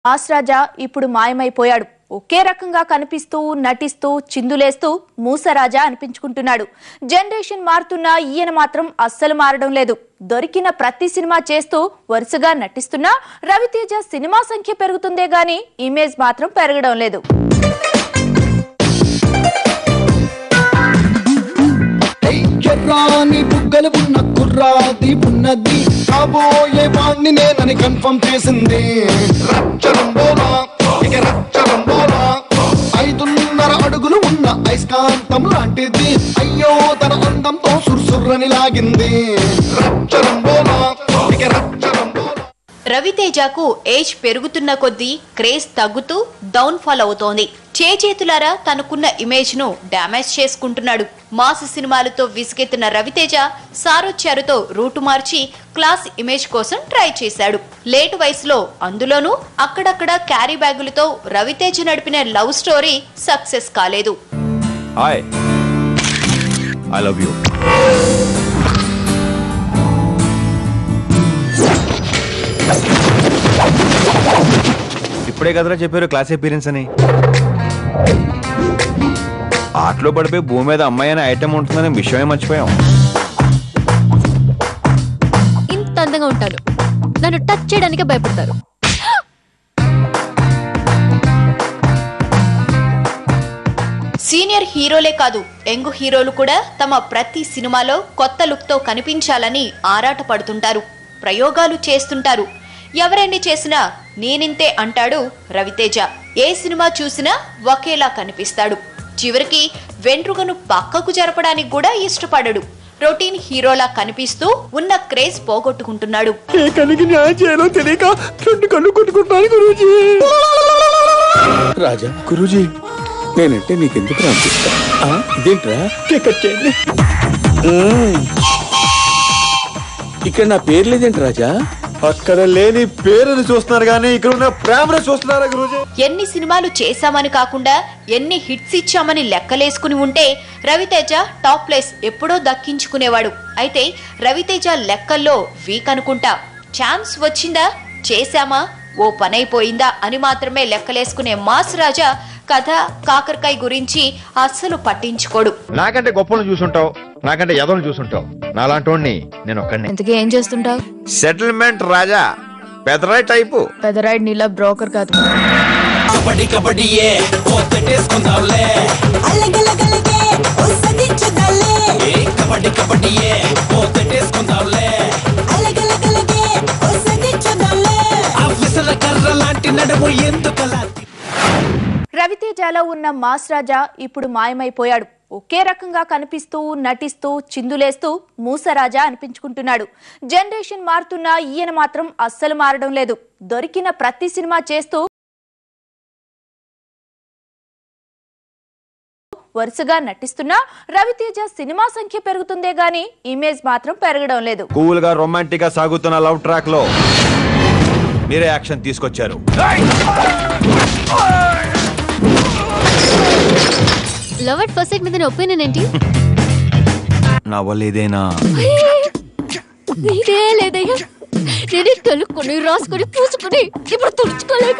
Mass రాజా ఇప్పుడు మాయమైపోయాడు. ఒకే రకంగా కనిపిస్తూ నటిస్తూ చిందులేస్తూ మూసరాజా అనిపించుకుంటున్నాడు. జనరేషన్ మారుతున్నా ఈయన మాత్రం అస్సలు మారడం లేదు. దొరికిన ప్రతి సినిమా చేస్తూ వరుసగా నటిస్తున్నా రవితేజ సినిమా సంఖ్య పెరుగుతుందే గానీ ఇమేజ్ మాత్రం పెరగడం లేదు. రాని బుగ్గలు ఉన్న కుర్రాది ఉన్నది కాబోయే వాణ్ణి నేనని కన్ఫర్మ్ చేసింది. రచ్చరంబోలా ఇక రచ్చరంబోలా 5.5 అడుగులు ఉన్న ఐస్కాంతం లాంటిది. అయ్యో తన అందంతో సుర్సుర్రని లాగింది. రచ్చరంబోలా ఇక రచ్చరంబోలా. రవితేజకు ఏజ్ పెరుగుతున్న కొద్దీ క్రేజ్ తగ్గుతూ డౌన్ ఫాల్ అవుతోంది. చేతులారా తనకున్న ఇమేజ్ ను డ్యామేజ్ చేసుకుంటున్నాడు. మాస్ సినిమాలతో విసిగెత్తిన రవితేజ సారొచ్చారుతో రూటు మార్చి క్లాస్ ఇమేజ్ కోసం ట్రై చేశాడు. లేటు వయసులో అందులోనూ అక్కడక్కడ క్యారీ బ్యాగులతో రవితేజ నడిపిన లవ్ స్టోరీ సక్సెస్ కాలేదు. ఇప్పుడే కదరా చెప్పారు క్లాస్ అపీరెన్స్ అని. ఆటలో పడిపోయి భూమి మీద అమ్మాయి అనే ఐటమ్ ఉంటుందని విషయమే మర్చిపోయాం. ఇంత అందంగా ఉంటాను, నన్ను టచ్ చేయడానికే భయపడతారు. సీనియర్ హీరోలే కాదు, యంగ్ హీరోలు కూడా తమ ప్రతి సినిమాలో కొత్త లుక్ తో కనిపించాలని ఆరాట పడుతుంటారు, ప్రయోగాలు చేస్తుంటారు. ఎవరెన్ని చేసినా నేనింతే అంటాడు రవితేజ. ఏ సినిమా చూసినా ఒకేలా కనిపిస్తాడు. చివరికి వెంట్రుకను పక్కకు జరపడానికి కూడా ఇష్టపడడు. రొటీన్ హీరోలా కనిపిస్తూ ఉన్న క్రేజ్ పోగొట్టుకుంటున్నాడు. రాజా గురూజీ, నేనంటే నీకెందుకు అనిపిస్తా? ఇదేంట్రా ఇక్కడ నా పేరు లేదేంటి రాజా? అక్కడ లేని పేరుని చూస్తున్నారు కానీ ఇక్కడ ఉన్న ప్రేమను చూస్తున్నారా గురూజీ? ఎన్ని సినిమాలు చేశామని కాకుండా ఎన్ని హిట్స్ ఇచ్చామని లెక్కలేసుకుని ఉంటే రవితేజ టాప్ ప్లేస్ ఎప్పుడో దక్కించుకునేవాడు. అయితే రవితేజ లెక్కల్లో వీక్ అనుకుంటా. ఛాన్స్ వచ్చిందా, చేశామా, ఓ పనైపోయిందా అని మాత్రమే లెక్కలేసుకునే మాస్ రాజా కథ కాకరకాయ గురించి అస్సలు పట్టించుకోడు. నాకంటే గొప్పలను చూసుంటావు, నాకంటే ఎదవను చూసుంటావు. నాలాంటి నేను ఒక్కడిని. ఇంతకీ ఏం చేస్తుంటావు? సెటిల్మెంట్ రాజా, పెదరాయి టైపు. పెదరాయిడ్ నీలా బ్రోకర్ కాదు. రవితేజలో ఉన్న మాస్ రాజా ఇప్పుడు మాయమైపోయాడు. ఒకే రకంగా కనిపిస్తూ నటిస్తూ చిందులేస్తూ మూసరాజా అనిపించుకుంటున్నాడు. జనరేషన్ మారుతున్నా ఈయన మాత్రం అస్సలు మారడం లేదు. దొరికిన ప్రతి సినిమా చేస్తూ వరుసగా నటిస్తున్నా రవితేజ సినిమా సంఖ్య పెరుగుతుందే గానీ ఇమేజ్ మాత్రం పెరగడం లేదు. కూల్ గా రొమాంటిక్ గా సాగుతున్న లవ్ ట్రాక్ లో మీరే యాక్షన్ తీసుకొచ్చారు. లవ్ అట్ ఫస్ట్ సైట్ మీద ఒపీనియన్ ఏంటి? నా వల్ల ఏదైనా ఇదే లేదయ్యా, నేనే కలుక్కుని రాసుకుని పూసుకుని ఇప్పుడు తుడుచుకోలేక.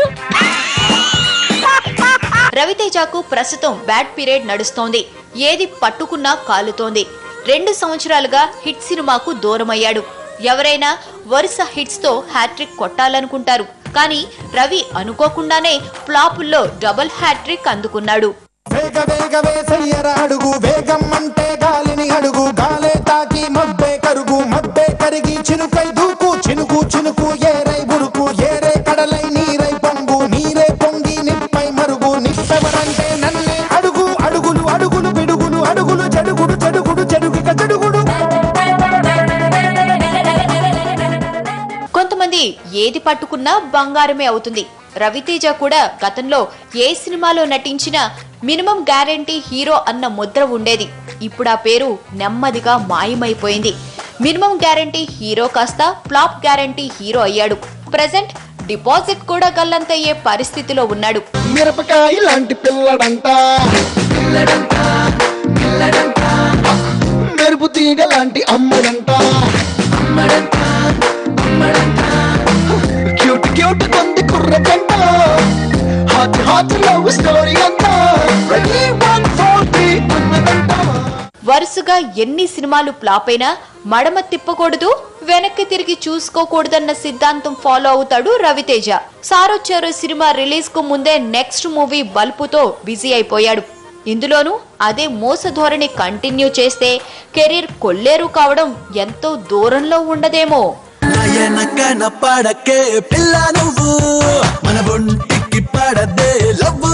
రవితేజకు ప్రస్తుతం బ్యాడ్ పీరియడ్ నడుస్తోంది. ఏది పట్టుకున్నా కాలుతోంది. 2 సంవత్సరాలుగా హిట్ సినిమాకు దూరమయ్యాడు. ఎవరైనా వరుస హిట్స్ తో హ్యాట్రిక్ కొట్టాలనుకుంటారు, కానీ రవి అనుకోకుండానే ఫ్లాపుల్లో డబుల్ హ్యాట్రిక్ అందుకున్నాడు. వేగ వేగ వేసయ్యరా అడుగు, వేగం అంటే గాలిని అడుగు, గాలే తాకి మబ్బే కరుగు, మబ్బే కరిగి చినుకై దూకు, చినుకు చినుకు ఏరై బురుకు, ఏరే కడలై నీరై పొంగు, నీరే పొంగి నిప్పై మరుగు, నిప్పెవరంటే నన్నే అడుగు, అడుగులు అడుగులు పిడుగులు, అడుగులు చెడుగుడు చెడుగుడు చెడుగిక చెడుగుడు. కొంతమంది ఏది పట్టుకున్నా బంగారమే అవుతుంది. రవితేజ కూడా గతంలో ఏ సినిమాలో నటించినా మినిమం గ్యారంటీ హీరో అన్న ముద్ర ఉండేది. ఇప్పుడు ఆ పేరు నెమ్మదిగా మాయమైపోయింది. మినిమం గ్యారంటీ హీరో కాస్త ఫ్లాప్ గ్యారంటీ హీరో అయ్యాడు. ప్రెజెంట్ డిపాజిట్ కూడా గల్లంతయ్యే పరిస్థితిలో ఉన్నాడు. మిరపకాయ లాంటి పిల్లడంట, మెరుపు తీగ లాంటి అమ్మడంట, క్యూట్ క్యూట్ కొంది కుర్ర పెంట. హాట్ లవ్ స్టోరీ అంతా రెడీ 140 ఉన్నదంట. వరుసగా ఎన్ని సినిమాలు ఫ్లాప్ అయినా మడమ తిప్పకూడదు, వెనక్కి తిరిగి చూసుకోకూడదన్న సిద్ధాంతం ఫాలో అవుతాడు రవితేజ. సారొచ్చారు సినిమా రిలీజ్ కు ముందే నెక్స్ట్ మూవీ బల్పుతో బిజీ అయిపోయాడు. ఇందులోనూ అదే మోస ధోరణి కంటిన్యూ చేస్తే కెరీర్ కొల్లేరు కావడం ఎంతో దూరంలో ఉండదేమో. పడకే పిల్ల నువ్వు మన బొంటికి పడదే లవ్వు